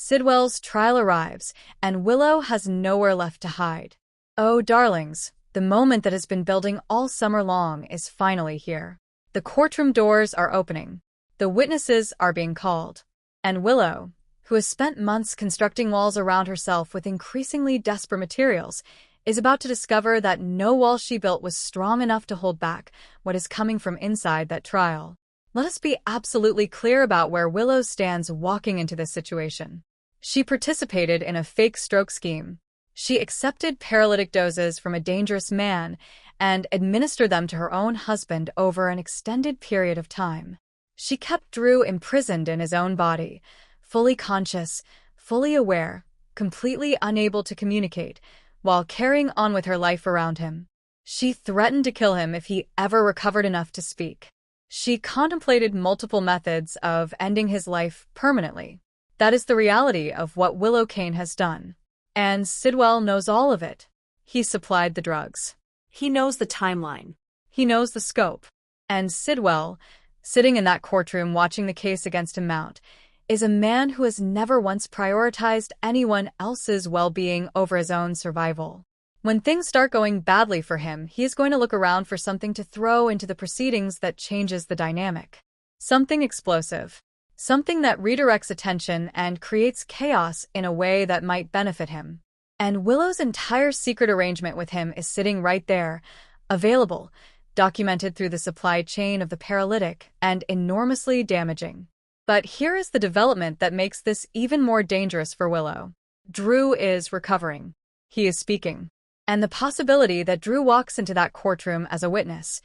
Sidwell's trial arrives, and Willow has nowhere left to hide. Oh, darlings, the moment that has been building all summer long is finally here. The courtroom doors are opening. The witnesses are being called. And Willow, who has spent months constructing walls around herself with increasingly desperate materials, is about to discover that no wall she built was strong enough to hold back what is coming from inside that trial. Let us be absolutely clear about where Willow stands walking into this situation. She participated in a fake stroke scheme. She accepted paralytic doses from a dangerous man and administered them to her own husband over an extended period of time. She kept Drew imprisoned in his own body, fully conscious, fully aware, completely unable to communicate, while carrying on with her life around him. She threatened to kill him if he ever recovered enough to speak. She contemplated multiple methods of ending his life permanently. That is the reality of what Willow Kane has done. And Sidwell knows all of it. He supplied the drugs. He knows the timeline. He knows the scope. And Sidwell, sitting in that courtroom watching the case against him mount, is a man who has never once prioritized anyone else's well-being over his own survival. When things start going badly for him, he is going to look around for something to throw into the proceedings that changes the dynamic. Something explosive. Something that redirects attention and creates chaos in a way that might benefit him. And Willow's entire secret arrangement with him is sitting right there, available, documented through the supply chain of the paralytic, and enormously damaging. But here is the development that makes this even more dangerous for Willow. Drew is recovering. He is speaking. And the possibility that Drew walks into that courtroom as a witness,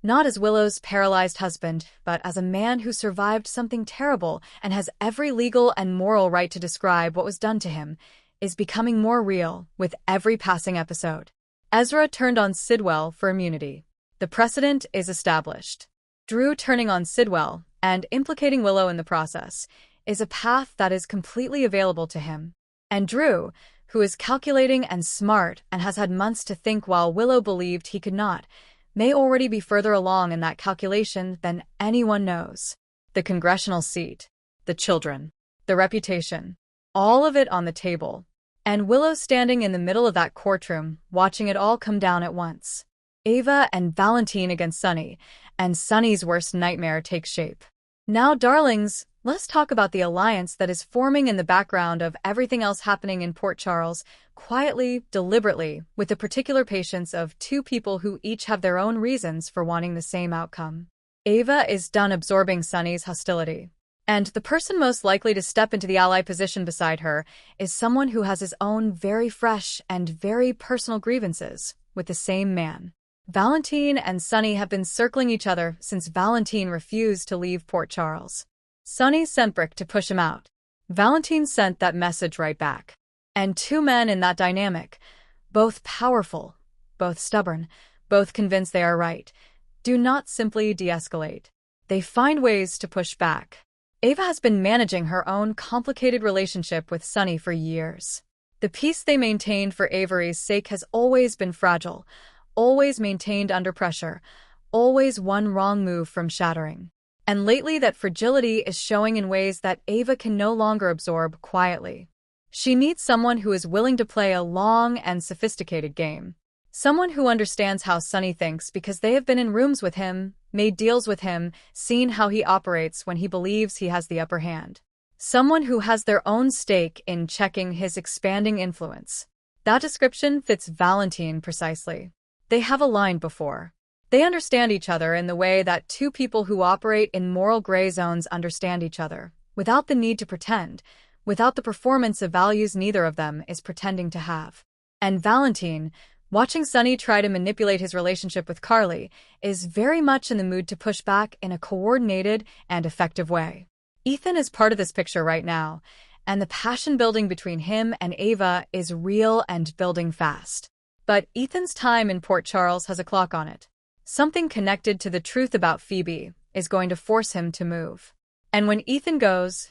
not as Willow's paralyzed husband, but as a man who survived something terrible and has every legal and moral right to describe what was done to him, is becoming more real with every passing episode. Ezra turned on Sidwell for immunity. The precedent is established. Drew turning on Sidwell and implicating Willow in the process is a path that is completely available to him. And Drew, who is calculating and smart and has had months to think while Willow believed he could not, may already be further along in that calculation than anyone knows. The congressional seat, the children, the reputation, all of it on the table. And Willow standing in the middle of that courtroom, watching it all come down at once. Ava and Valentine against Sunny, and Sunny's worst nightmare takes shape. Now, darlings, let's talk about the alliance that is forming in the background of everything else happening in Port Charles, quietly, deliberately, with the particular patience of two people who each have their own reasons for wanting the same outcome. Ava is done absorbing Sunny's hostility. And the person most likely to step into the ally position beside her is someone who has his own very fresh and very personal grievances with the same man. Valentine and Sunny have been circling each other since Valentine refused to leave Port Charles. Sunny sent Brick to push him out. Valentine sent that message right back. And two men in that dynamic, both powerful, both stubborn, both convinced they are right, do not simply de-escalate. They find ways to push back. Ava has been managing her own complicated relationship with Sunny for years. The peace they maintained for Avery's sake has always been fragile, always maintained under pressure, always one wrong move from shattering. And lately that fragility is showing in ways that Ava can no longer absorb quietly. She needs someone who is willing to play a long and sophisticated game. Someone who understands how Sunny thinks because they have been in rooms with him, made deals with him, seen how he operates when he believes he has the upper hand. Someone who has their own stake in checking his expanding influence. That description fits Valentine precisely. They have aligned before. They understand each other in the way that two people who operate in moral gray zones understand each other, without the need to pretend, without the performance of values neither of them is pretending to have. And Valentine, watching Sunny try to manipulate his relationship with Carly, is very much in the mood to push back in a coordinated and effective way. Ethan is part of this picture right now, and the passion building between him and Ava is real and building fast. But Ethan's time in Port Charles has a clock on it. Something connected to the truth about Phoebe is going to force him to move. And when Ethan goes,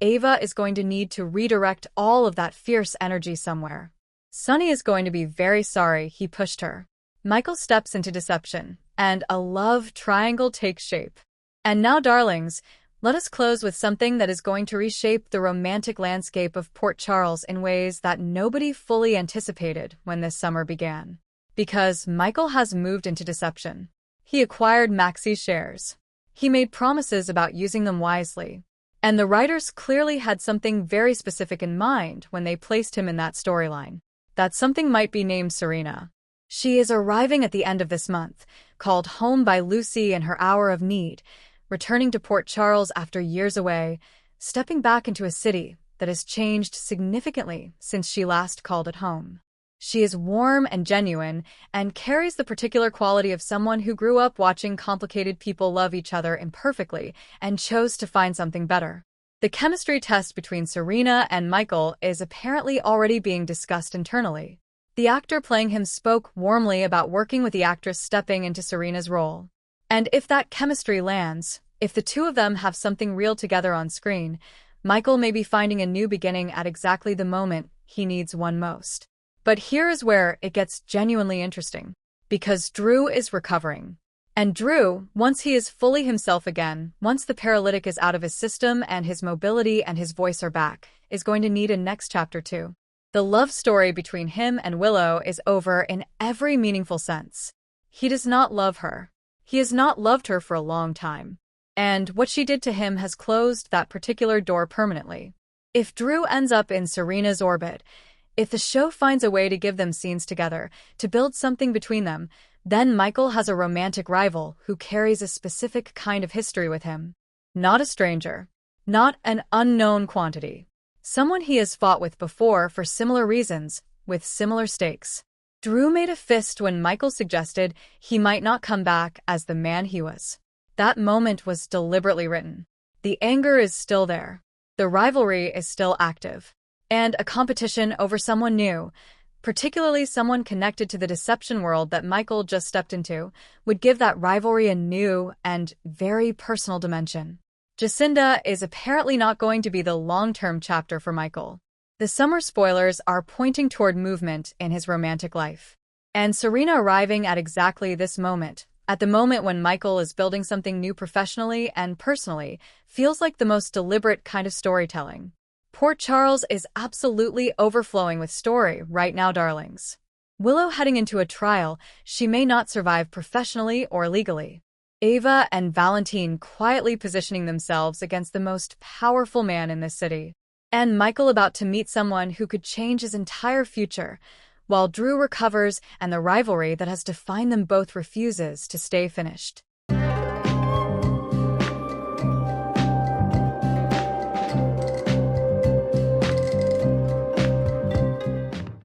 Ava is going to need to redirect all of that fierce energy somewhere. Sunny is going to be very sorry he pushed her. Michael steps into deception, and a love triangle takes shape. And now, darlings, Let us close with something that is going to reshape the romantic landscape of Port Charles in ways that nobody fully anticipated when this summer began. Because Michael has moved into deception. He acquired Maxie's shares. He made promises about using them wisely. And the writers clearly had something very specific in mind when they placed him in that storyline. That something might be named Serena. She is arriving at the end of this month, called home by Lucy in her hour of need, returning to Port Charles after years away, stepping back into a city that has changed significantly since she last called it home. She is warm and genuine and carries the particular quality of someone who grew up watching complicated people love each other imperfectly and chose to find something better. The chemistry test between Serena and Michael is apparently already being discussed internally. The actor playing him spoke warmly about working with the actress stepping into Serena's role. And if that chemistry lands, if the two of them have something real together on screen, Michael may be finding a new beginning at exactly the moment he needs one most. But here is where it gets genuinely interesting. Because Drew is recovering. And Drew, once he is fully himself again, once the paralytic is out of his system and his mobility and his voice are back, is going to need a next chapter too. The love story between him and Willow is over in every meaningful sense. He does not love her. He has not loved her for a long time. And what she did to him has closed that particular door permanently. If Drew ends up in Serena's orbit, if the show finds a way to give them scenes together, to build something between them, then Michael has a romantic rival who carries a specific kind of history with him. Not a stranger. Not an unknown quantity. Someone he has fought with before for similar reasons, with similar stakes. Drew made a fist when Michael suggested he might not come back as the man he was. That moment was deliberately written. The anger is still there. The rivalry is still active. And a competition over someone new, particularly someone connected to the deception world that Michael just stepped into, would give that rivalry a new and very personal dimension. Jacinda is apparently not going to be the long-term chapter for Michael. The summer spoilers are pointing toward movement in his romantic life. And Serena arriving at exactly this moment, at the moment when Michael is building something new professionally and personally, feels like the most deliberate kind of storytelling. Port Charles is absolutely overflowing with story right now, darlings. Willow heading into a trial she may not survive professionally or legally. Ava and Valentine quietly positioning themselves against the most powerful man in this city. And Michael about to meet someone who could change his entire future, while Drew recovers and the rivalry that has defined them both refuses to stay finished.